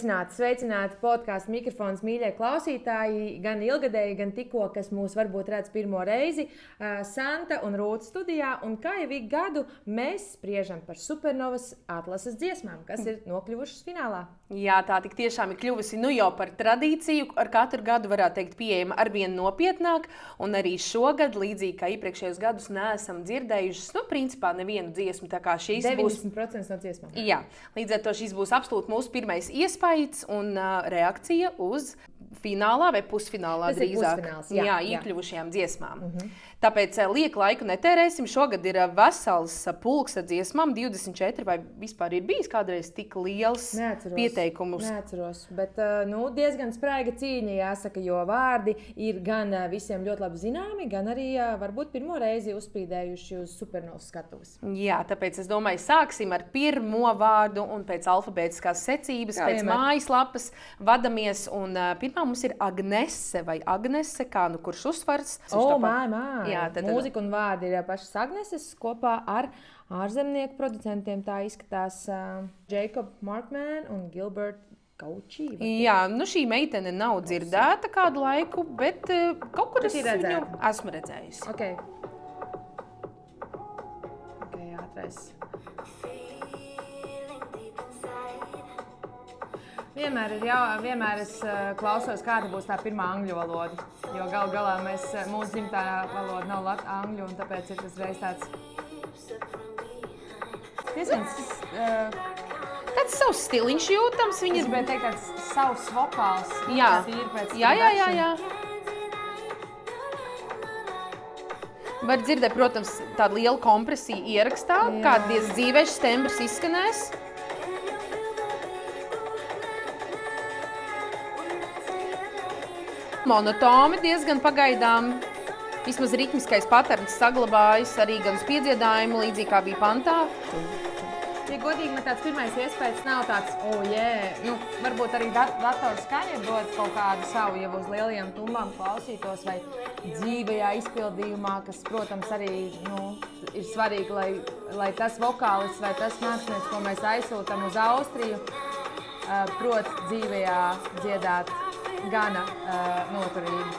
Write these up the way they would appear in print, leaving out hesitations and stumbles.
Sveicināti podkāstu mikrofons mīļie klausītāji, gan ilgadēji, gan tikko, kas mūs varbūt redz pirmo reizi. Santa un Rūta studijā, un kā jau ik gadu mēs spriežam par Supernovas atlases dziesmām, kas ir nokļuvušas finālā. Jā, tā tik tiešām ir kļuvusi jau par tradīciju, ar katru gadu varētu teikt pieejama arvien nopietnāk, un arī šogad, līdzīgi kā iepriekšējos gadus, neesam dzirdējušas, principā nevienu dziesmu, tā kā šīs 90% no dziesmām. Jā, līdz ar to šis būs absolūti mūsu pirmais iespējas un reakcija uz finālā vai pusfinālā drīzāk. Iekļuvušajām dziesmām. Tāpēc lieku laiku netērēsim. Šogad ir vesels pulks ar dziesmām, 24, vai vispār ir bijis kādreiz tik liels pieteikumus? Neatceros, bet diezgan spraiga cīņa, jāsaka, jo vārdi ir gan visiem ļoti labi zināmi, gan arī varbūt pirmo reizi uzspīdējuši uz Supernovas skatuves. Jā, tāpēc es domāju, sāksim ar pirmo vārdu un pēc alfabētiskās secības, pēc mājaslapas vadamies. Un pirmā mums ir Agnese vai Agnese, kā kurš uzsvars. Jā, mūzika un vārdi ir pašas Agneses kopā ar ārzemnieku producentiem. Tā izskatās Jacob Markman un Gilbert Gauči. Jā, šī meitene nav dzirdēta kādu laiku, bet kaut kur es viņu esmu redzējusi. Ok, ātrais. Vienmēr es klausos, kāda būs tā pirmā angļu valoda. Jo galu galā mūsu dzimtā valoda nav angļu, un tāpēc ir tas reiz tāds... Tāds savs stiliņš jūtams. Es gribēju teikt, tāds savs vokāls. Jā. Var dzirdēt, protams, tādu lielu kompresiju ierakstā, kādies dzīvēšs tembrs izskanēs. Monotoni diezgan pagaidām. Vismaz ritmiskais paterns saglabājas arī gan uz piedziedājumu, līdzīgi kā bija pantā. Ja godīgi, man tāds pirmais iespējas nav tāds, varbūt arī dators skaņa dod kaut kādu savu, jau uz lielajām tumbām klausītos vai dzīvajā izpildījumā, kas, protams, arī ir svarīgi, lai tas vokālists vai tas mākslinieks, ko mēs aizsūtam uz Austriju, prot dzīvajā dziedāt gana noturīgi.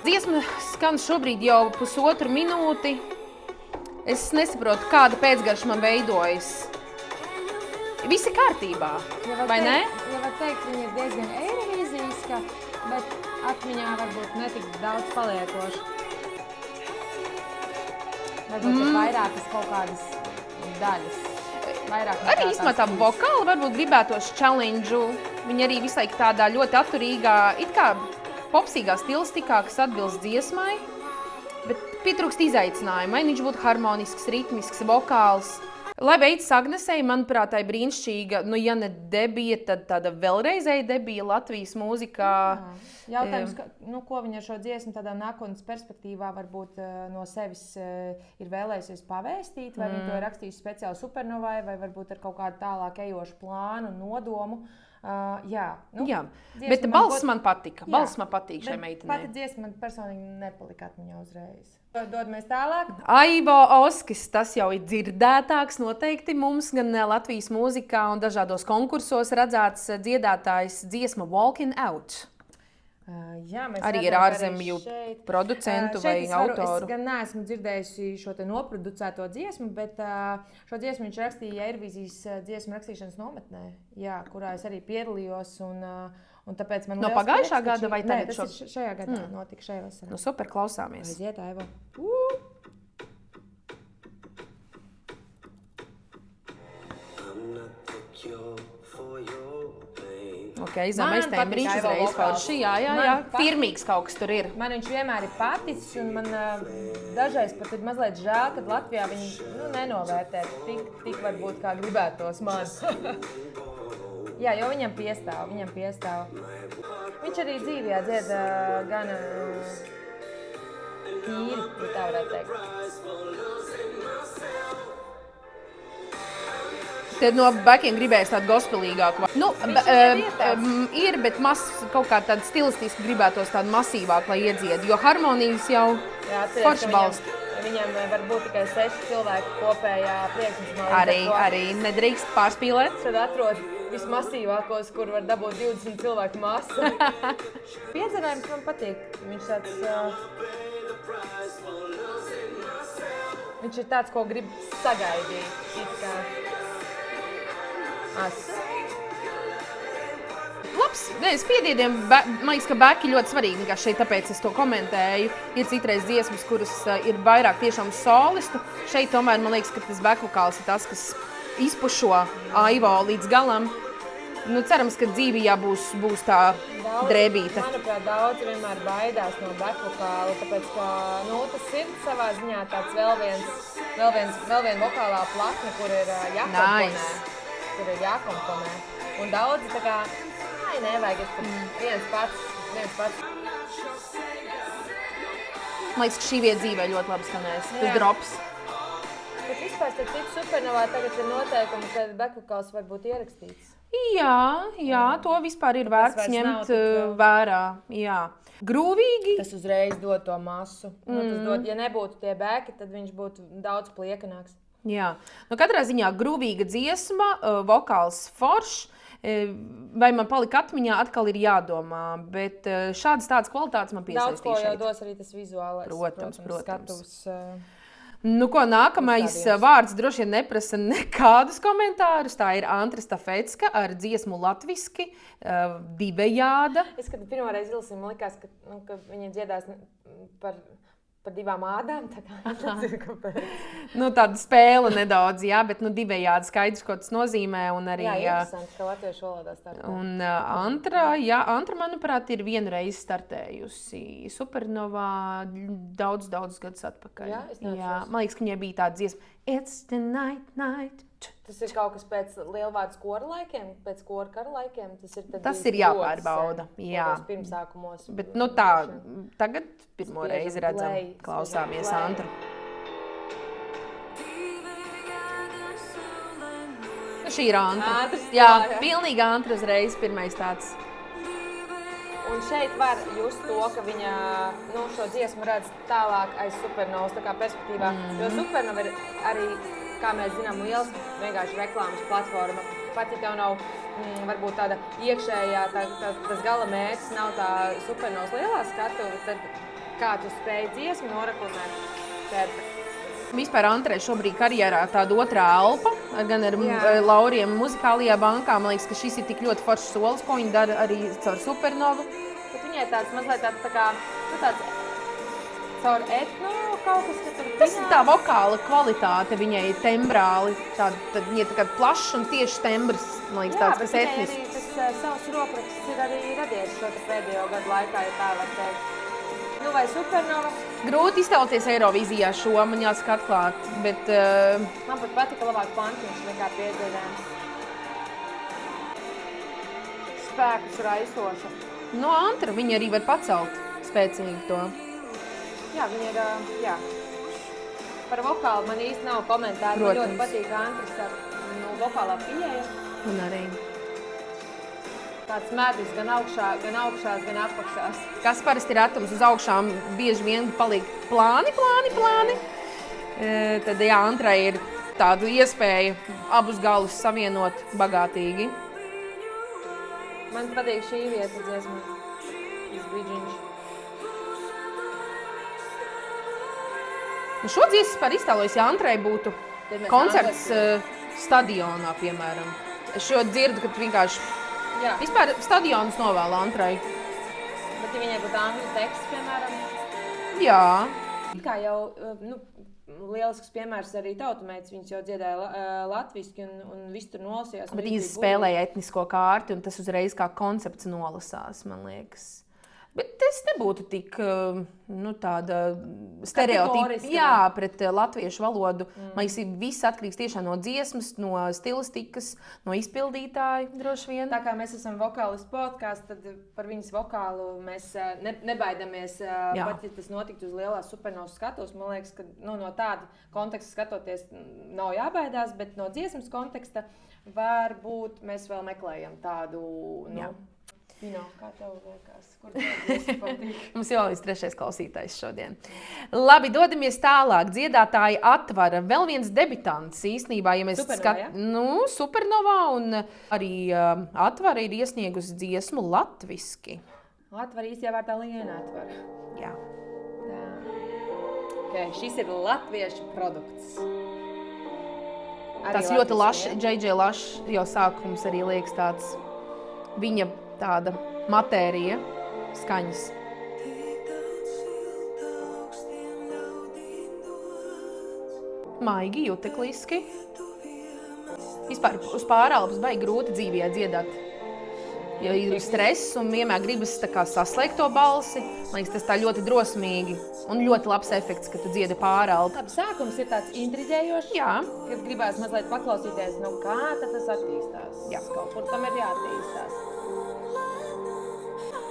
Dziesma skan šobrīd jau pusotru minūti. Es nesaprotu, kāda pēcgarša man veidojas. Visi kārtībā, vai ne? Ja var teikt, viņa ir diezgan eirovīziska, bet atmiņā varbūt netik daudz paliekoši. Varbūt ir vairākas kaut kādas daļas. Arī īstenībā tā vokāla varbūt gribētos challenge. Viņa arī visu laiku tādā ļoti atturīgā, it kā popsīgā stilistikā, kas atbilst dziesmai, bet pietrūkst izaicinājumu. Vai viņš būtu harmonisks, ritmisks, vokāls. Lai veicas Agnesei, manuprāt, tā ir brīnišķīga, ja ne debija, tad tāda vēlreizēja debija Latvijas mūzikā. Jautājums, ko viņa ar šo dziesmu tādā nākotnes perspektīvā varbūt no sevis ir vēlējusies pavēstīt, vai viņa to ir rakstījusi speciāli Supernovai, vai varbūt ar kaut kādu tālāk ejošu plānu un nodomu. Bet balss man patika. Balss man patīk šai meitenei. Pati dziesma man personīgi nepalika atmiņā uzreiz. Dodamies tālāk. Aivo Oskis, tas jau ir dzirdētāks noteikti mums, gan Latvijas mūzikā un dažādos konkursos redzēts dziedātājs dziesma Walking Out. Arī ir ārzemju producentu vai autoru. Es gan neesmu dzirdējusi šo te noproducēto dziesmu, bet šo dziesmu viņš rakstīja Eirovīzijas dziesmu rakstīšanas nometnē, kurā es arī piedalījos. Un tāpēc man no pagājušā gada vai tagad? Nē, tas ir šajā gadā, notika šajā vasarā. Super, klausāmies. Aiziet, Aivo. Zamais tembriņš uzreiz forši. Jā. Firmīgs kaut kas tur ir. Man viņš vienmēr ir paticis, un man dažreiz pat ir mazliet žēl, kad Latvijā viņi nenovērtē tik varbūt kā gribētos man. Jā, jo viņam piestāv. Viņš arī dzīvajā dzied gan tīri, ja tā varētu teikt. Tad no bekiem gribējās tādu gospelīgāku. Ir, bet kaut kā tāda stilistiski gribētos tādu masīvāku, lai iedzied, jo harmonijas jau forši balsta. Viņam var būt tikai 6 cilvēku kopējā priekšnesumā. Arī nedrīkst pārspīlēt. Tad atrod vismasīvākos, kur var dabūt 20 cilvēku masu. Piedzinājums man patīk. Viņš ir tāds, ko grib sagaidīt. Labs, spiediediem, man liekas, ka beki ļoti svarīgi, kā šeit, tāpēc es to komentēju. Ir citreiz dziesmas, kuras ir vairāk tiešām solistu. Šeit tomēr, man liekas, ka tas bekvokāls ir tas, kas izpušo Aivo līdz galam. Nu, cerams, ka dzīvijā būs tā drēbīte. Manuprāt, daudz vienmēr baidās no bekvokāla, tāpēc, ka, tas ir savā ziņā tāds vēl viena vokālā plakne, kur ir jākomponē. Un daudzi tā kā, nevajag, es viens pats. Man liekas, ka šī vieta dzīvē ļoti labi skanēs, tas drops. Bet vispār tad cits supernovā tagad ir noteikumi, ka bekvokāls var būt ierakstīts. Jā, to vispār ir vērts ņemt vērā. Jā. Grūvīgi. Tas uzreiz dod to masu. Tas dod, ja nebūtu tie beki, tad viņš būtu daudz pliekanāks. Jā. Katrā ziņā grūvīga dziesma, vokāls foršs. Vai man palika atmiņā, atkal ir jādomā, bet tādas kvalitātes man piesaistīja šeit. Daudz ko jau dos arī tas vizuālais. Protams. Skatuvs. Nākamais vārds droši vien neprasa nekādus komentārus. Tā ir Antra Stafecka ar dziesmu latviski, Divējāda. Es, kad pirmo reizi izlasīju, man likās, ka viņa dziedās par divām ādām. Tāda spēle nedaudz, jā, bet Divējāda skaidrs, ko tas nozīmē. Un arī, jā, interesanti, ka latviešu valodā startē. Un Antra, manuprāt, ir vienu reizi startējusi Supernovā daudz gadus atpakaļ. Jā, es neatceros. Jā, man liekas, ka viņai bija tāda dziesma It's the night. Tas ir kaut kas pēc lielvārds kora laikiem, pēc kora kara laikiem. Tas ir jāpārbauda. Jā. Pirmsākumos. Bet tagad pirmo reizi redzam, klausāmies Antru. Šī ir Antra. Jā, pilnīgi Antra uzreiz pirmais tāds. Un šeit var just to, ka viņa šo dziesmu redz tālāk aiz Supernovas tā kā perspektīvā. Jo Supernova ir arī, kā mēs zinām, liels vienkārši reklāmas platforma. Pat ja tev nav varbūt tāda iekšējā, tas gala mērķis nav tā Supernovas lielā skatuve, tad kā tu spēj dziesmu noreklamēt? Perfekti. Vispār Antrai šobrīd karjerā tāda otrā elpa, gan ar Lauriem muzikālajā bankā. Man liekas, ka šis ir tik ļoti foršs solis, ko viņi dara arī caur Supernovu. Bet viņai tāds mazliet tāds caur etno kaut kas, ka tur tas ir tā vokāla kvalitāte, viņai tembrāli, viņa tā kā plašs un tieši tembrs, man liekas, tāds, kas etnisks. Jā, bet viņai arī tas savs rokraksts ir arī radies šo pēdējo gadu laikā, ja tā var teikt. Vai Supernova? Grūti iztēloties Eirovīzijā šo, man jāsaka atklāt, bet... Man pat patika labāk Pantiņš nekā piedziedājums. Spēkus raisoša. Antra, viņa arī var pacelt spēcīgi to. Jā, viņa ir, Par vokālu man īsti nav komentāru. Man ļoti patīk Antras vokālā pieeja. Un arī. Tāds medus gan augšās, gan apakšās. Kas parasti ir retums uz augšām, bieži vien paliek plāni. Tad, jā, Antrai ir tāda iespēja abus galus savienot bagātīgi. Man patīk šī vieta dziesma. Izbrīdžiņš. Šo dziesmu par iztēlojas, ja Antrai būtu koncerts stadionā, piemēram. Es šo dzirdu, kad vienkārši... Jā. Vispār stadionus novēla Antrai. Bet ja viņai būtu angļu teksts, piemēram? Jā. Kā jau lielisks piemērs arī Tautumeitas, viņas jau dziedāja latviski un viss tur nolasījās. Bet viņas spēlēja etnisko kārti un tas uzreiz kā koncepts nolasās, man liekas. Bet tas nebūtu tik tāda stereotipa. Jā, pret latviešu valodu. Man liekas, viss atkarīgs tiešām no dziesmas, no stilistikas, no izpildītāja droši vien. Tā kā mēs esam vokālistu podcasts, tad par viņas vokālu mēs nebaidamies. Pat ja tas notiktu uz lielās Supernovas skatuves, man liekas, ka no tāda konteksta skatoties nav jābaidās, bet no dziesmas konteksta varbūt mēs vēl meklējam tādu... Pino, kā tev liekas? Kur tev patīk? Mums jau ir 3. klausītājs šodien. Labi, dodamies tālāk. Dziedātāja Atvara. Vēl viens debitants īstenībā, ja mēs Supernovā, un arī Atvara ir iesniegusi dziesmu latviski. Atvara īstajā vārdā Liena Atvara. Jā. Okay, šis ir latviešu produkts. Tas ļoti lašs, J.J. Lašs jau sākums arī liekas tāds, viņa tāda matērija, skaņas. Maigi, jutekliski. Vispār uz Pāralpas baigi grūti dzīvijā dziedāt. Jo ir stress un vienmēr gribas tā kā saslēgt to balsi. Man liekas, tas tā ļoti drosmīgi un ļoti labs efekts, ka tu dziedi Pāralpu. Labi, sākums ir tāds intriģējošs. Jā. Kad gribās mazliet paklausīties, kā tad tas attīstās. Jā. Kaut kur tam ir jāattīstās.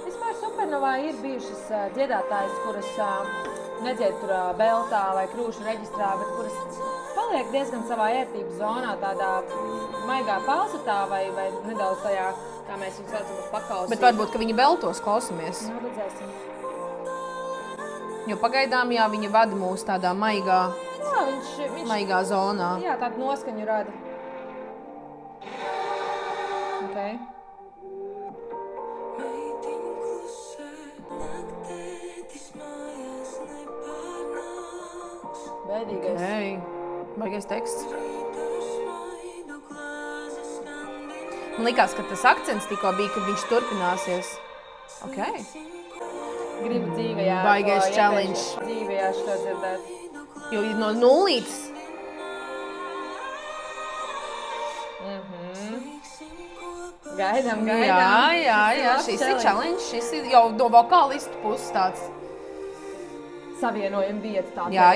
Vispār Supernovā ir bijušas dziedātājas, kuras nedzied tur beltā vai krūšu reģistrā, bet kuras paliek diezgan savā ērtības zonā, tādā maigā falsetā vai nedaudz tajā, kā mēs viņu saucam, pakausī. Bet varbūt, ka viņi beltos klausamies. Nu, redzēsim. Jo pagaidām, jā, viņa vada mūs tādā maigā, Jā, viņš maigā zonā. Jā, tādu noskaņu rada. Okay. Bēdīgais. Ei, baigais teksts. Man likās, ka tas akcents tikko bija, kad viņš turpināsies. Okay. Gribu dzīvējā. Baigais challenge. Dzīvējā šo dzirdēt. Jo ir no nulītes. Gaidām. Jā, šis ir challenge. Šis ir jau no vokālistu puses tāds. Savienojam vietu tā. Jā.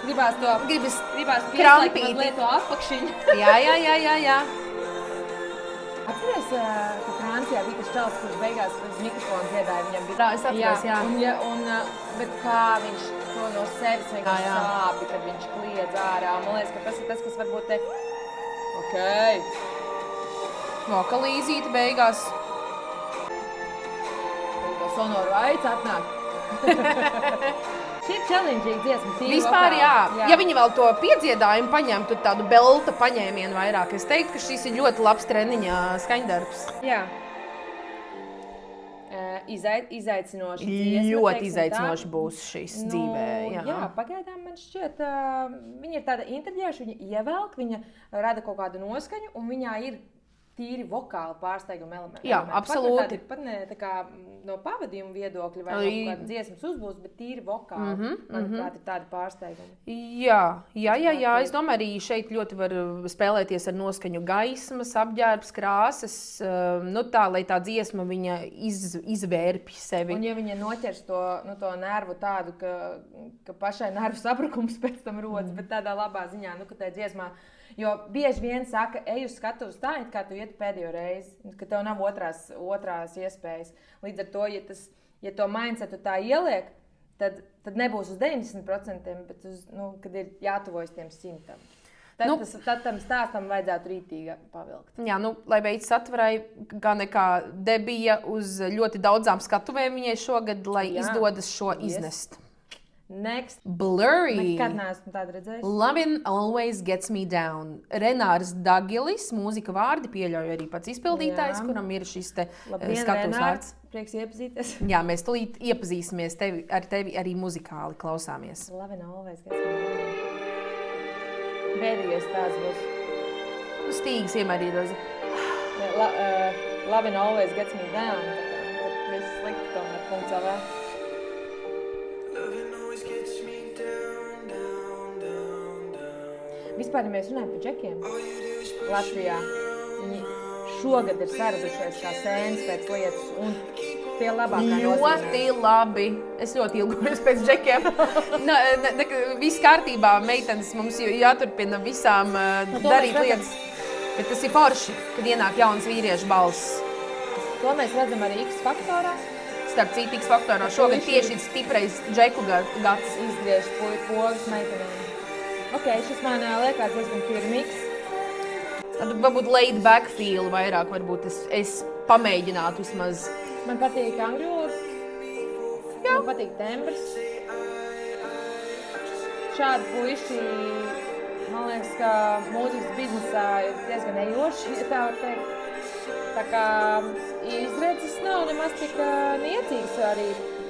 Gribās pieslēgt krampīt. mazliet to apakšiņu. Jā. Atceries, ka Francijā bija tas čalis, kurš beigās uz mikrofonu dziedāja, viņam bija. Tā, es atceros, jā. Bet kā viņš to no sevis vienkārši sāpi, kad viņš kliedz ārā. Man liekas, ka tas ir tas, kas varbūt te... Okay. Vokalīzīte beigās. To sonoru aic atnāk. Šī ir challenge-īga dziesma. Vispār jā. Ja viņi vēl to piedziedājumu paņemtu, tādu belta paņēmienu vairāk, es teiktu, ka šis ir ļoti labs treniņā skaņdarbs. Jā. Izaicinoši dziesma. Ļoti izaicinoši būs šis dzīvē. Jā, pagaidām man šķiet, viņa ir tāda intriģēša, viņa ievelk, viņa rada kaut kādu noskaņu, un viņā ir tīri vokāli pārsteiguma elementi. Jā, absolūti. Pat ne tā kā no pavadījuma viedokļa vai no kāda dziesmas uzbūs, bet tīri vokāli. Manuprāt, ir tādi pārsteigumi. Jā. Es domāju, arī šeit ļoti var spēlēties ar noskaņu gaismas, apģērbs, krāsas, tā, lai tā dziesma viņa izvērpj sevi. Un ja viņa noķers to nervu tādu, ka pašai nervu sabrukums pēc tam rodas, bet tādā labā ziņā, ka tai dziesmā. Jo bieži vien saka, ej uz skatuves tā, it kā tu iet pēdējo reizi, ka tev nav otrās iespējas. Līdz ar to, ja to mindsetu tā ieliek, tad nebūs uz 90%, bet kad ir jātuvojas tiem 100%. Tad tam stāstam vajadzētu rītīgi pavilkt. Jā, lai beidzas Atvarai, kā nekā debija uz ļoti daudzām skatuvēm viņai šogad, lai izdodas šo iznest. Next. Blurry. Nekad neesmu tādu redzējis. Lovin' always gets me down. Renārs Dagilis, mūzika vārdi, pieļauju arī pats izpildītājs, kuram ir šis te skatuves vārds. Prieks iepazīties. Jā, mēs tulīt iepazīsimies ar tevi arī muzikāli klausāmies. Lovin' always gets me down. Bēdīgais tās būs. Stīgas vienmēr ir uz. Lovin' always gets me down. Tad viss slikti tomēr punkts vēl. Vispār, ja mēs runājam par džekiem Latvijā, viņi šogad ir saradušies kā sēnes pēc lietas un tie labākā nozīmē. Ļoti labi. Es ļoti ilgojos pēc džekiem. Viss kārtībā, meitenes, mums jāturpina visām darīt lietas. Bet tas ir forši, kad ienāk jauns vīriešu balss. To mēs redzam arī X faktorā. Starp citu, X faktorā šogad tieši stiprais džeku gads. Izgriež pogas meitenēm. Ok, šis man liekas diezgan tīri miks. Tad varbūt laid back feel vairāk, varbūt es pamēģinātu vismaz. Man patīk angļu valoda. Man patīk tembrs. Šādi puiši, man liekas, ka mūzikas biznesā ir diezgan ejoši, ja tā var teikt. Tā kā izredzes nav nemaz tik niecīgs arī,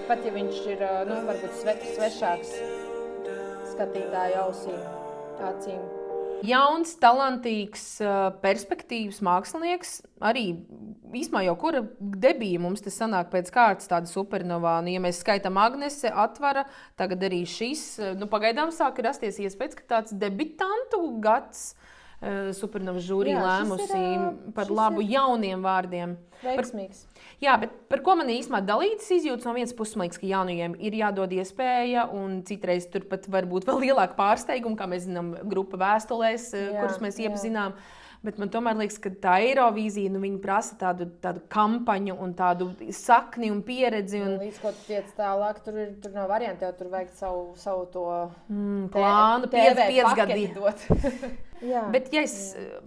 pat ja viņš ir, varbūt svešāks skatītāju acīm. Jauns, talantīgs, perspektīvs mākslinieks, arī īsmā jau kura debija mums te sanāk pēc kārtas tāda supernovā. Ja mēs skaitam Agnese, Atvara, tagad arī šis, pagaidām sāk rasties iespējas, ka tāds debitantu gads supernovas žūrija lēmusi par labu jauniem vārdiem. Veiksmīgs. Jā, bet par ko man īsmā dalītas izjūtas no vienas puses, man liekas, ka jaunajiem ir jādod iespēja, un citreiz tur pat var būt vēl lielāka pārsteiguma, kā mēs zinām, grupa vēstulēs, kuras mēs iepazinām. Bet man tomēr liekas, ka tā Eirovīzija, viņi prasa tādu kampaņu un tādu sakni un pieredzi. Un... Līdz ko tu tiec tālāk, tur nav varianti, jau tur vajag savu to plānu, TV 5 gadi dot. Bet ja es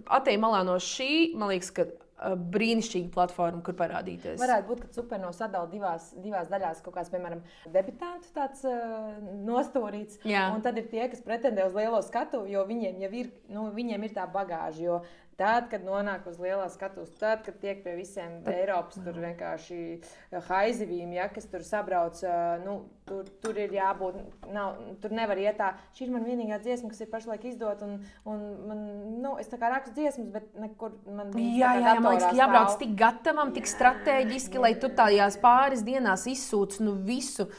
atēju malā no šī, man liekas, ka brīnišķīga platforma, kur parādīties. Varētu būt, ka Supernovs sadala divās daļās kaut kāds, piemēram, debitantu tāds nostūrīts. Un tad ir tie, kas pretendē uz lielo skatu, jo viņiem jau ir, viņiem ir tā bagāža. Jo tad, kad nonāk uz lielā skatuves, tad, kad tiek pie visiem Eiropas tur vienkārši haizivīm, kas tur sabrauc, tur ir jābūt, tur nevar iet tā. Šī ir man vienīgā dziesma, kas ir pašlaik izdot, un man, es tā kā rakstu dziesmas, bet nekur man Jā, man liekas, ka jābrauc tik gatavam, tik strateģiski, lai tu tādās pāris dienās izsūc visu,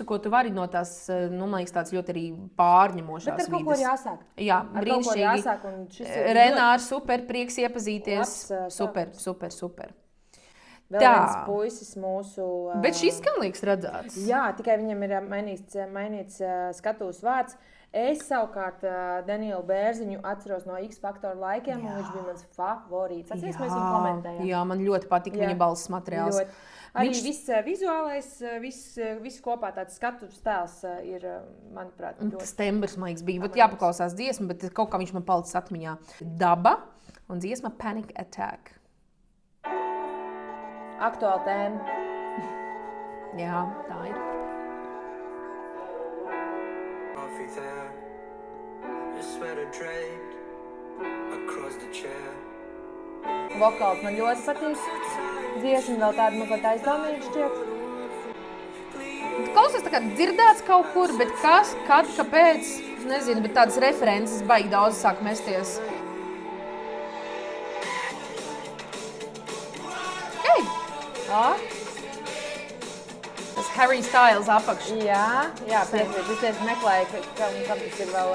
ko tu vari no tās, man liekas, tāds ļoti arī pārņemošās vides. Bet ar kaut ko ir jāsāk. Jā, brīnišķīgi. Renārs, super. Prieks iepazīties. Super. Vēl viens puisis mūsu... Bet šis gan liekas redzēts. Jā, tikai viņam ir mainīts skatuves vārds. Es savukārt Danielu Bērziņu atceros no X Factor laikiem, un viņš bija mans favorīts. Atceries, mēs viņu komentējām. Jā, man ļoti patika viņa balss materiāls. Arī viss vizuālais, viss kopā tāds skatuves tēls ir, manuprāt, ļoti... Tas tembrs, man liekas, bija. Bet jāpaklausās dziesma, bet kaut kā viņš man palicis atmiņā. Daba un dziesma Panic Attack. Aktuāla tēma. Jā, tā ir. Vokāls man ļoti patīk. Dziesma vēl tāda mazliet aizdomīga šķiet. Klausies tā kā dzirdēts kaut kur, bet kas, kad, kāpēc, nezinu, bet tādas references baigi daudz sāk mesties. Tas Harry Styles apakš. Jā, piekrīt. Es tieši meklēju, kam tas ir vēl...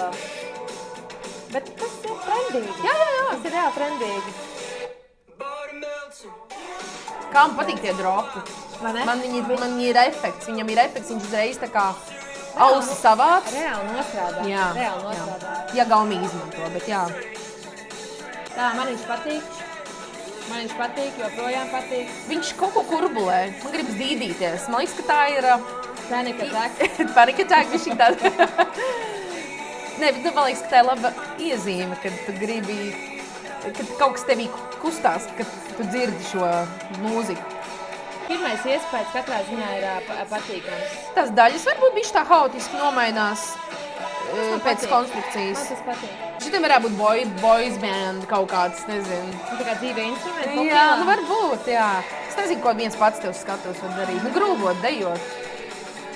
Bet tas ir trendīgi. Jā. Tas ir reāli trendīgi. Kā man patīk tie dropi? Man ir efekts. Viņam ir efekts, viņš uzreiz tā kā ausi savāc. Reāli nostrādā. Jā. Ja gaumīgi izmanto, bet jā. Tā, man viņš patīk. Man viņš patīk, joprojām patīk. Viņš kaut ko kurbulē. Man gribas dīdīties. Man liekas, ka tā ir... Panic Attack. Panic Attack, viņš ir tāda... Nē, bet man liekas, ka tā ir laba iezīme, kad tu gribi... Kad kaut kas tevī kustās, kad tu dzirdi šo mūziku. Pirmais iespējas katrā ziņā ir patīkams. Tās daļas varbūt bišķi tā haotiski nomainās pēc konstrukcijas. Man tas patīk. Šitam varētu būt boys band kaut kāds, nezinu. Tā kā dzīve instrumenti? Jā, varbūt, jā. Es nezinu, ko viens pats tev skatos var darīt. Grūvot, dejot.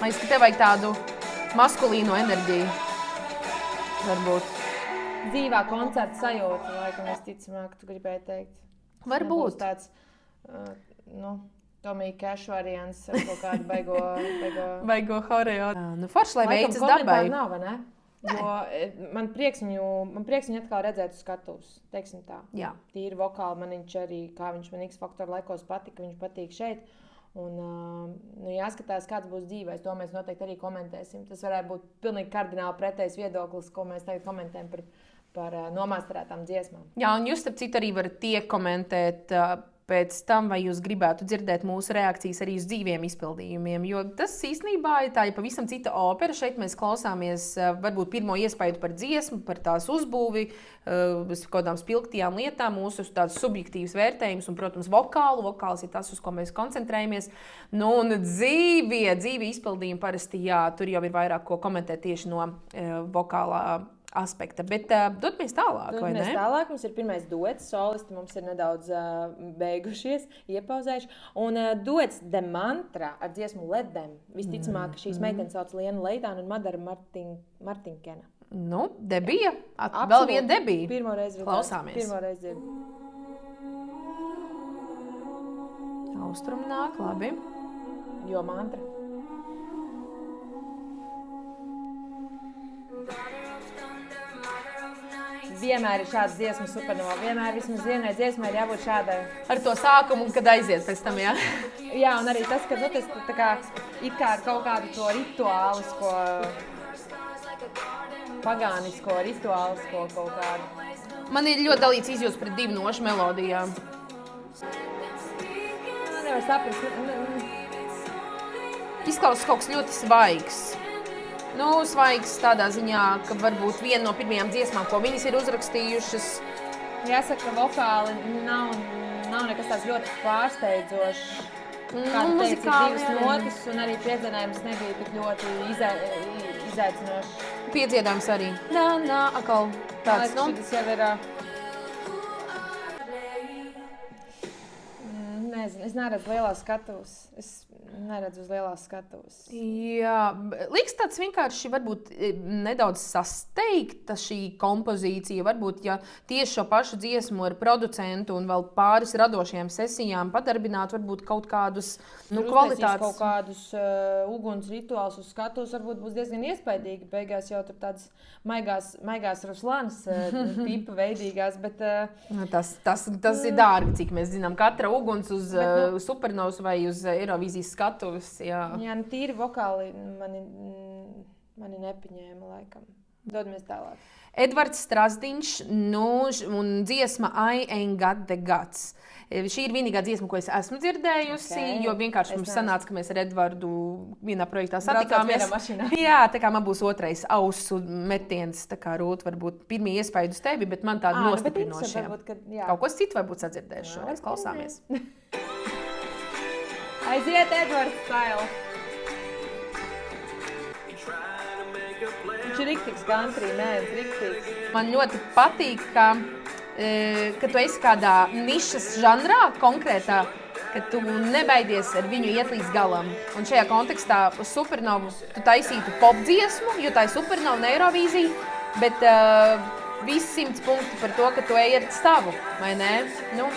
Man liekas, ka tev vajag tādu maskulīno enerģiju. Varbūt. Dzīvā koncerta sajūta, laikam, es ticamāk, tu gribēji teikt. Varbūt. Nebūs tāds, Tommy Cash variants ar kaut kādu baigo horeo. Forši, lai veicas dabai. Komentāru nav, vai ne? Jo man prieks viņu atkal redzēt uz skatuves, teiksim tā. Jā. Tīri vokāli man viņš arī, kā viņš man X Factor laikos patika, viņš patīk šeit. Un jāskatās, kāds būs dzīvēs, to mēs noteikti arī komentēsim. Tas varētu būt pilnīgi kardināli pretējs viedoklis, ko mēs tagad komentējam par nomāsterētām dziesmām. Jā, un jūs, starp citu, arī varat komentēt pēc tam, vai jūs gribētu dzirdēt mūsu reakcijas arī uz dzīviem izpildījumiem, jo tas īstenībā ir tā pavisam cita opera. Šeit mēs klausāmies varbūt pirmo iespaidu par dziesmu, par tās uzbūvi, kaut kādām spilgtajām lietām, mūsu tāds subjektīvs vērtējums un, protams, vokālu. Vokāls ir tas, uz ko mēs koncentrējamies. Nu, un dzīvie izpildījumi parasti, jā, tur jau ir vairāk ko komentēt tieši no vokālā aspekta, bet dodamies tālāk, vai ne? Dodamies tālāk, mums ir pirmais duets, solisti mums ir nedaudz beigušies, iepauzējuši, un duets The Mantra ar dziesmu Let Them. Visticamāk, ka šīs meitenes sauc Liena Leitāna un Madara Martinkena. Nu, debija, vēl viena debija. Pirmo reizi klausāmies. Pirmo reizi dzirdu. Austrumi nāk, labi. Jo mantra. Vienmēr ir šāds dziesmas Supernova. Vienmēr vismaz vienai dziesmai ir jābūt šādai. Ar to sākumu, kad aiziet pēc tam, jā? Jā, un arī tas, ka tas tā kā it kā ar kaut kādu to rituālisko, pagānisko, rituālisko kaut kādu. Man ir ļoti dalīts izjūtas pret divu nošu melodijām. Nevar saprast. Izklausās kaut kas ļoti svaigs. Nu, svaigs tādā ziņā, ka varbūt viena no pirmajām dziesmām, ko viņas ir uzrakstījušas. Jāsaka, ka vokāli nav nekas tāds ļoti pārsteidzošs. Kā tu teici, divas notis, un arī piedzinājums nebija tik ļoti izaicinošs. Piedziedājums arī. Nā, atkal tāds, nu. Šis jau ir... Nezinu, es neredzu lielās skatuves. Es neredzu uz lielās skatuves. Jā, liekas tāds vienkārši varbūt nedaudz sasteigta šī kompozīcija. Varbūt, ja tieši šo pašu dziesmu ar producentu un vēl pāris radošajām sesijām padarbināt, varbūt kaut kādus kvalitātes... kaut kādus uguns rituālus uz skatuves, varbūt būs diezgan iespaidīgi. Beigās jau tur tādas maigās Ruslānas tipa veidīgās, bet... Tas ir dārgi, cik mēs zinām. Katra uguns uz Supernovas vai uz Eirovīzijas skatuves. Jā, nu tīri vokāli mani nepiņēma laikam. Dodamies tālāk. Edvards Strasdiņš un dziesma I Ain't Got the Guts. Šī ir vienīgā dziesma, ko es esmu dzirdējusi, jo vienkārši mums sanāca, ka mēs ar Edvardu vienā projektā satikāmies. Jā, tā kā man būs otrais ausu metiens, tā kā Rūt varbūt pirmie iespēju uz tevi, bet man tāda nostiprinošie. Kaut ko citu varbūt sadzirdēšu šoreiz, klausāmies. Aiziet, Edvards style! Viņš ir riktīgs country, riktīgs. Man ļoti patīk, ka tu esi kādā nišas žanrā konkrētā, ka tu nebaidies ar viņu iet līdz galam. Un šajā kontekstā uz Supernovu tu taisītu pop dziesmu, jo tā ir Supernova, ne Eirovīzija, bet visi 100 punkti par to, ka tu ej ar stavu, vai ne? Nu,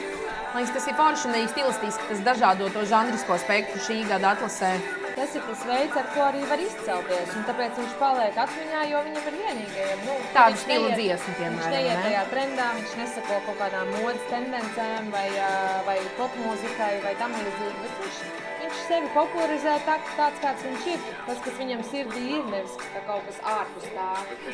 man liekas, tas ir forši un arī stilistiski, tas dažādo to žanrisko spektru šī gada atlasē. Tas ir tas veids, ar ko arī var izcelties, un tāpēc viņš paliek atmiņā, jo viņam ir vienīgajiem. Tādu stilu dziesmu, piemēram. Viņš neiet tajā trendā, viņš nesako kaut kādām modes tendencēm vai popmūzikai vai tam līdzīgi, bet viņš sevi popularizē tāds, kāds viņš ir. Tas, kas viņam sirdī ir, nevis kaut kas ārpus tā.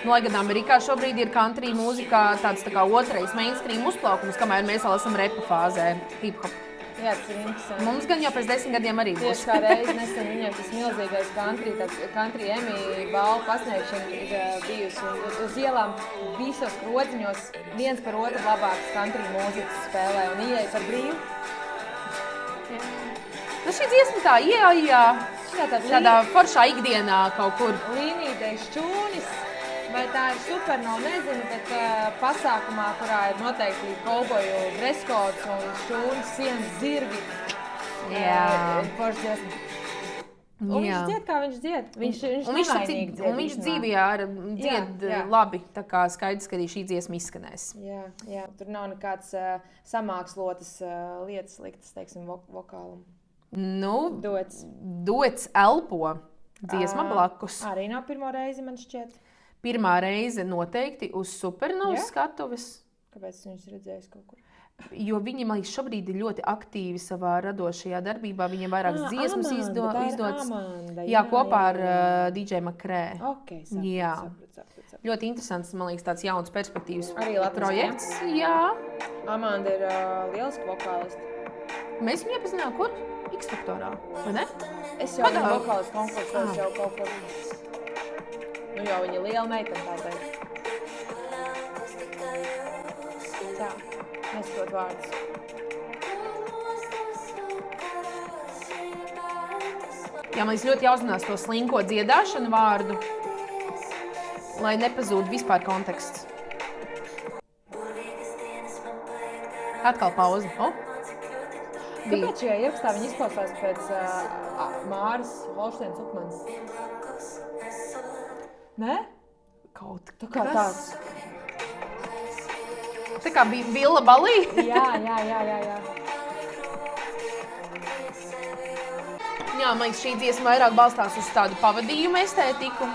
Lai gan Amerikā šobrīd ir country mūzikā tāds tā kā otrais mainstream uzplaukums, kamēr mēs vēl esam repa fāzē, hip-hop. Jā, tas ir interesanti. Mums gan jau pēc 10 gadiem arī būs. Tieši kā reiz nesen viņam tas milzīgais country Emmy balvu pasniegšana ir bijusi. Un uz ielām visos krodziņos viens par otru labāks country mūzikas spēlē un ieeja par brīvu. Nu šī dziesma tā ieeja tādā foršā ikdienā kaut kur. Līnītei šķūnis. Vai tā ir Supernova, nezinu, bet pasākumā, kurā ir noteikti kauboju dreskods un šķūnis, sienas zirgi. Jā. Un viņš dzied, kā viņš dzied. Viņš nevainīgi dzied. Un viņš dzīvijā dzied labi, tā kā skaidrs, ka arī šī dziesma izskanēs. Jā. Tur nav nekāds samākslotas lietas liktas, teiksim, vokālam. Nu, duets elpo. Dziesma blakus. Arī nav pirmo reizi, man šķiet. Pirmā reize noteikti uz Supernovas skatuves. Kāpēc viņš redzējis kaut kur? Jo viņi, man liekas, šobrīd ir ļoti aktīvi savā radošajā darbībā. Viņiem vairākas dziesmas izdodas. Jā, kopā ar DJ Makrē. Okay, sapratu. Ļoti interesants, man liekas, tāds jauns perspektīvas arī projekts. Jā. Amanda ir lieliski vokālisti. Mēs viņu iepazinām, kur? X-faktorā, vai ne? Es jau viņu vokālas konkursos jau kaut ko viņu. Nu jau viņa liela meitene, tā teikt. Tā, nesprot vārdus. Jā, man ļoti jāuzzinās to slinko dziedāšanu vārdu, lai nepazūd vispār konteksts. Atkal pauze. Kāpēc šajā ierakstā viņi izklausās pēc Māras Holšteinas Upmanas? Nē? Kaut Tā kā tāds. Tā kā bija Villa Balī? Jā. Jā, man liekas, šī dziesma vairāk balstās uz tādu pavadījumu estētiku.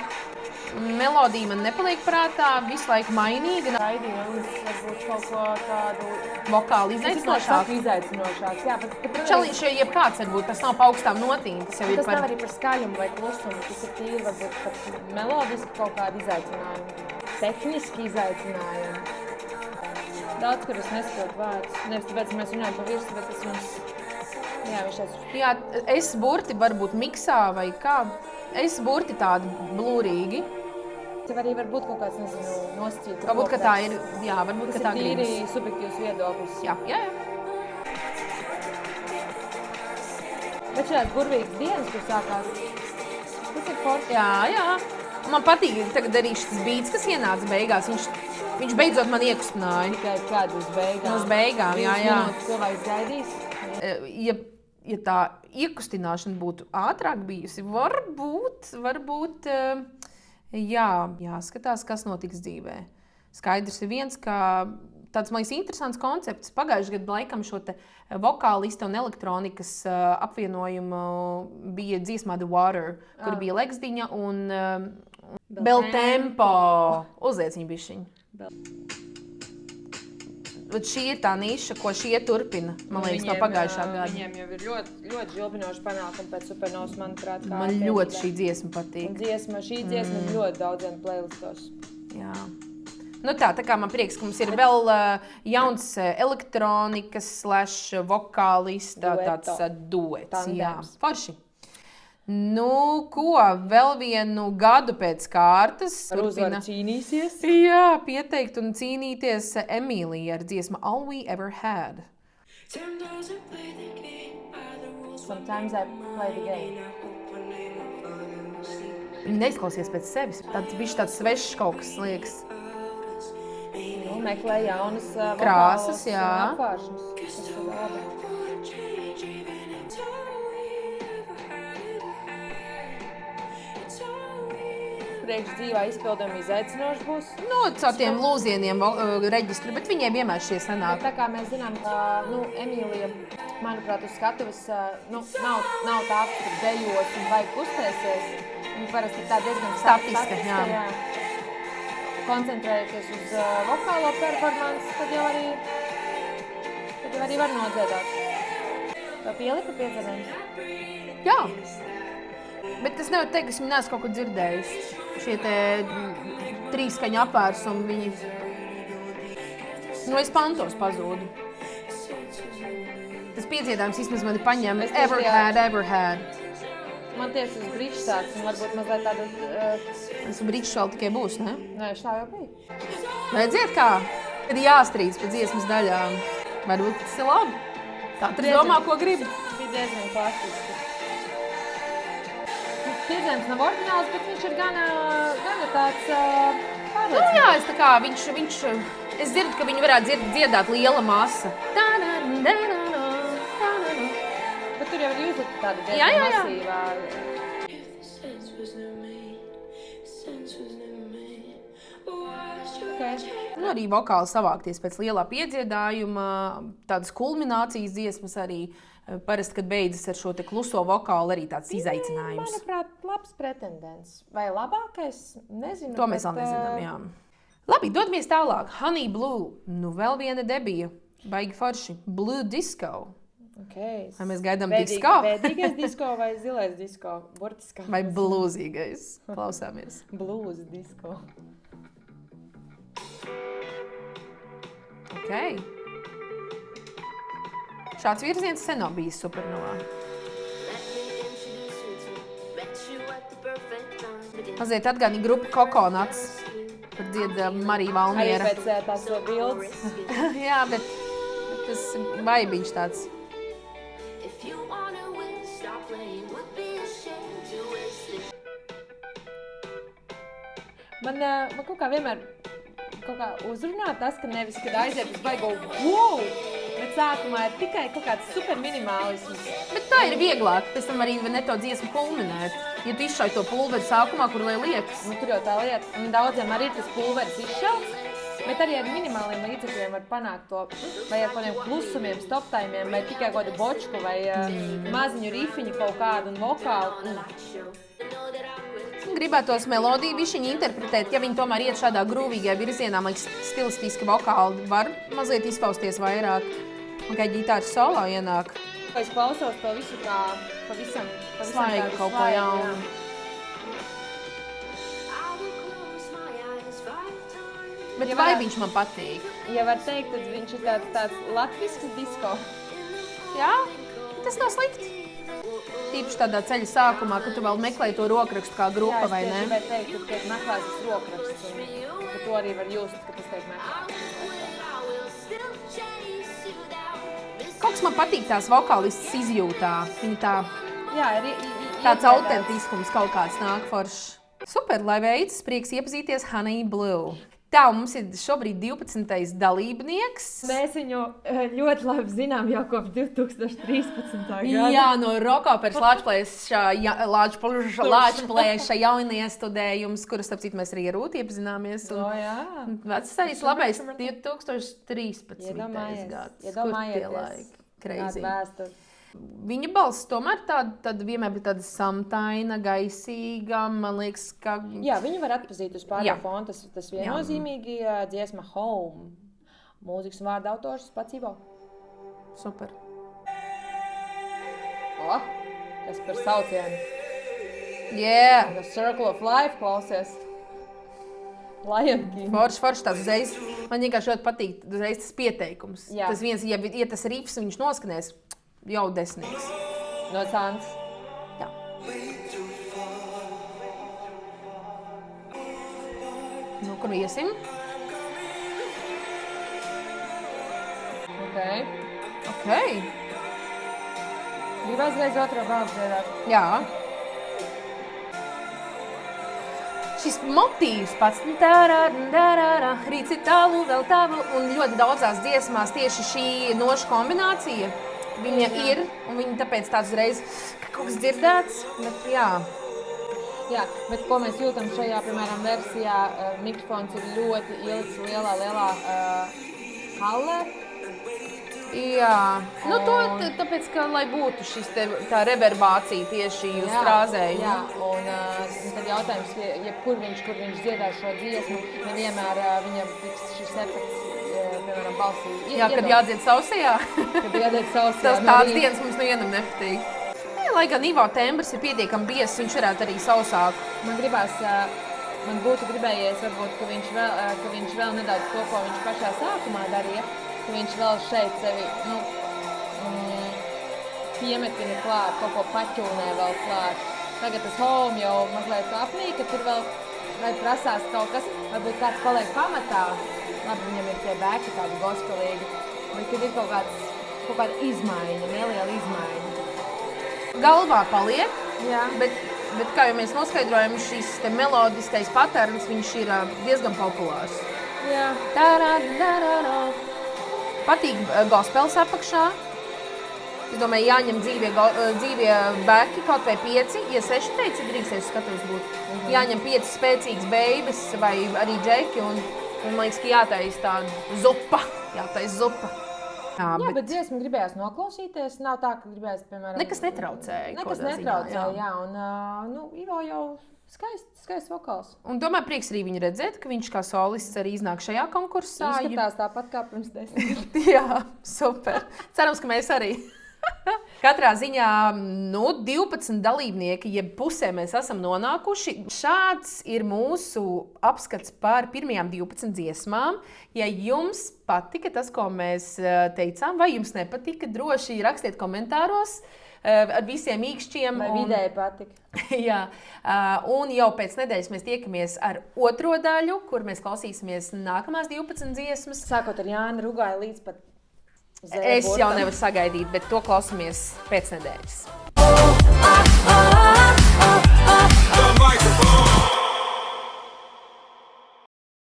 Melodija man nepaliek prātā, visu laiku mainīga. Raidījuma varbūt kaut ko tādu Vokāli izaicinošāk. Izaicinošāks, jā. Čaliņš jebkāds varbūt, tas nav pa augstām notīm. Tas jau ir Tas par... nav arī par skaļumu vai klusumu, tas ir tīri varbūt pat melodiski kaut kādi izaicinājumi. Tehniski izaicinājumi. Daudz, kur es nesaprotu vārdus. Nevis tāpēc, ka mēs runājam pa virsu, bet tas mums... Jā, viņš tāds... Jā, es burti varbūt miksā vai kā. Es burti tādi blūrīgi. Tev arī var būt kaut kāds, nezinu, nosacīts. Varbūt, ka tā ir, jā, varbūt, ka tā gribas. Tas ir gribas. tīri subjektīvs viedoklis. Jā. Bet šāds burvīgs dienas, kur sākās, tas ir forši. Jā. Man patīk tagad arī šis beats, kas ienāca beigās. Viņš beidzot man iekustināja. Tikai kādu uz beigām. Uz beigām, jā. Minūtes cilvēks gaidīs. Ja tā iekustināšana būtu ātrāk bijusi, varbūt jāskatās, kas notiks dzīvē. Skaidrs ir viens, ka tāds, man liekas, interesants koncepts. Pagājušajā gadā laikam šo te vokālistu un elektronikas apvienojumu bija dziesmā The Water, kur bija Legsdiņa un Beltempo. Uzliec viņu bišķiņu. Šī ir tā niša, ko šie turpina, man liekas, no pagājušā gada. Viņiem jau ir ļoti žilbinoši panākumi pēc Supernovas, manuprāt. Man ļoti šī dziesma patīk. Šī dziesma ir ļoti daudziem playlistos. Jā. Nu tā kā man prieks, ka mums ir vēl jauns elektronikas / vokālista tāds duets. Jā, forši. Nu, ko? Vēl vienu gadu pēc kārtas. Ar uzvaru cīnīsies? Jā, pieteikt un cīnīties Emīlija ar dziesmu All We Ever Had. Sometimes I play the game. Viņa neizklausies pēc sevis. Tāds bišķi tāds svešs kaut kas liekas. Nu, meklē jaunas krāsas, jā. Apvāršanas. Tas ir labi. Priekš dzīvā izpildījuma izaicinoši būs. Nu, caur tiem lūzieniem reģistru, bet viņiem vienmēr šie sanāk. Tā kā mēs zinām, ka Emīlija, manuprāt, uz skatuves nav tā, ka dejos un vai kustēsies. Viņa parasti ir tā diezgan statiska. Jā. Koncentrējoties uz vokālo performanci, tad jau arī var nodziedāt. Vai pielika piedzēdējums? Jā. Bet es nevaru teikt, ka es viņu neesmu kaut ko dzirdējusi. Šie te trīskaņu apvērsumi, viņi... Nu, es pantos pazūdu. Tas piedziedājums vismaz mani paņem. Ever had. Man tieši uz bridžs tāds, un varbūt mazliet tādu... Tas bridžs vēl tikai būs, ne? Nē, šā jau bija. Redziet kā? Kad jāstrīds pa dziesmas daļām. Varbūt tas ir labi. Katrs domā, ko grib. Bija diezgan klasiski. Piedzēns nav oriģināls, bet viņš ir gana tāds pārliecināts. Nu jā, es tā kā viņš... Es dzirdu, ka viņi varētu dziedāt liela masa. Bet tur jau ir jūzata tāda diezgan masīvā. Okay. Nu, arī vokāli savākties pēc lielā piedziedājuma, tādas kulminācijas dziesmas arī. Parasti, kad beidzas ar šo te kluso vokālu, arī tāds izaicinājums. Manuprāt, labs pretendents. Vai labākais? Nezinu. To mēs vēl nezinām, jā. Labi, dodamies tālāk. Honey Blue. Nu, vēl viena debija. Baigi forši. Blue Disco. Okay. Vai mēs gaidām disko? Bēdīgais disko vai zilais disko? Burtiskā. Vai blūzīgais? Klausāmies. Blues disko. Okay. Šāds virziens sen nav bijis Supernovā. Mazliet atgādina grupu Coconuts, kur dzied Marija Valmiera. Arī pēc tās bildes. Jā, bet tas vaibiņš tāds. Man kaut kā vienmēr uzrunā tas, ka nevis, kad aiziet uz baigo wow, bet sākumā ir tikai kaut kāds super minimālisms. Bet tā ir vieglāk, pēc tam arī ne to dziesmu kulminēt. Ja tu izšauj to pulveri sākumā, kur lai liekas. Nu, tur jau tā lieta. Un daudziem arī ir tas pulveris izšauts, bet arī ar minimāliem līdzekļiem var panākt to. Vai ar kādiem klusumiem, stoptaimiem, vai tikai kādu bočku, vai maziņu rifiņu kaut kādu un vokālu. Gribētos melodiju višķiņu interpretēt, ja viņi tomēr iet šādā grūvīgajā virzienā, man liekas, stilistiski vokāli var mazliet izpausties vairāk. Un kā ģitārs solo ienāk. Es klausos to visu kā pavisam Svaigu kaut ko jaunu. Bet vaibiņš man patīk. Ja var teikt, tad viņš ir tāds latvisks disko. Jā, tas nav slikti. Tīpaši tādā ceļa sākumā, kad tu vēl meklēji to rokrakstu kā grupa, vai ne? Jā, es gribēju teikt, ka tiek meklēts tas rokraksts, un ka to arī var just, ka tas tiek meklēts. Kaut kas man patīk tās vokālistas izjūtā. Viņa tā, tāds autentiskums kaut kāds nāk foršs. Super, lai veicas, prieks iepazīties Honey Blue. Tā, mums ir šobrīd 12. dalībnieks. Mēs viņu ļoti labi zinām jau kopš 2013. gada. Jā, no Rockopers Lāčplēša jauniestudējums, kuras, starp citu, mēs arī ar Rūti iepazināmies. Jā. Vecais labais 2013. gads. Iedomājieties, Crazy. vēsturi. Viņa balss tomēr tāda vienmēr bija tāda samtaina, gaisīga, man liekas, ka... Jā, viņu var atpazīt uz pārējo fonu, tas viennozīmīgi dziesma Home. Mūzikas un vārda autors pats Ivo. Super. Kas par saucienu? Yeah! The Circle of Life klausies. Lion King. Forši tās uzreiz. Man vienkārši ļoti patīk uzreiz tas pieteikums. Jā. Tas viens, ja tas rifs viņš noskanēs, jau desnīgs. No Sāns. Jā. Nu, kur iesim? Ok. Gribu aizreiz otro balsu dziedāt. Jā. Šis motīvs pats rīts ir tālu, vēl tavu, un ļoti daudzās dziesmās tieši šī nošu kombinācija viņa ir, un viņa tāpēc tāds uzreiz kaut kas dzirdēts, bet jā. Jā, bet ko mēs jūtam šajā, piemēram, versijā, mikrofons ir ļoti ilgs, lielā hallē. Jā, nu to tāpēc, ka, lai būtu šis tā reverbācija tieši uz frāzēju. Jā, un tad jautājums, kur viņš dziedāja šo dziesmu, nevienmēr viņam tiks šis efekts, piemēram, balsī. Jā, kad jādzied sausajā. Kad jādzied sausajā. Tas tāds dienas mums nevienam nepatīk. Lai gan Ivo tembrs ir pietiekami biezs, viņš varētu arī sausāk. Man būtu gribējies, varbūt, ka viņš vēl nedaudz to, ko viņš pašā sākumā darīja, ka viņš vēl šeit sevi, piemetina klāt, kaut ko paķūnē vēl klāt. Tagad tas home jau mazliet apnīk, ka tur vēl vai prasās kaut kas, varbūt kāds paliek pamatā. Labi, viņam ir tie bēki tādi gospelīgi, bet kad ir kaut kāda izmaiņa, neliela izmaiņa. Galvā paliek, Jā. bet kā jau mēs noskaidrojam, šis te melodiskais paterns, viņš ir diezgan populārs. Jā. Patīk gospels apakšā. Es domāju, jāņem dzīvie bēki, kaut vai 5, ja 6 teici, drīkstēs skatos būt. Jāņem 5 spēcīgas beibes vai arī džeki un man liekas, ka jātais tāda zupa. Jā, bet dziesmu gribējās noklausīties. Nav tā, ka gribējās, piemēram... Nekas netraucēja. Jā. Un Ivo jau skaists vokāls. Un tomēr prieks arī viņu redzēt, ka viņš kā solists arī iznāk šajā konkursā. Izskatās tāpat kā pirms 10. Jā, super. Cerams, ka mēs arī. Katrā ziņā 12 dalībnieki, jeb pusē mēs esam nonākuši. Šāds ir mūsu apskats par pirmajām 12 dziesmām. Ja jums patika tas, ko mēs teicām, vai jums nepatika, droši rakstiet komentāros ar visiem īkšķiem. Vai vidēji patika. Jā, un jau pēc nedēļas mēs tiekamies ar otro daļu, kur mēs klausīsimies nākamās 12 dziesmas. Sākot ar Jāni Rugāju līdz pat Es jau nevaru sagaidīt, bet to klausāmies pēc nedēļas.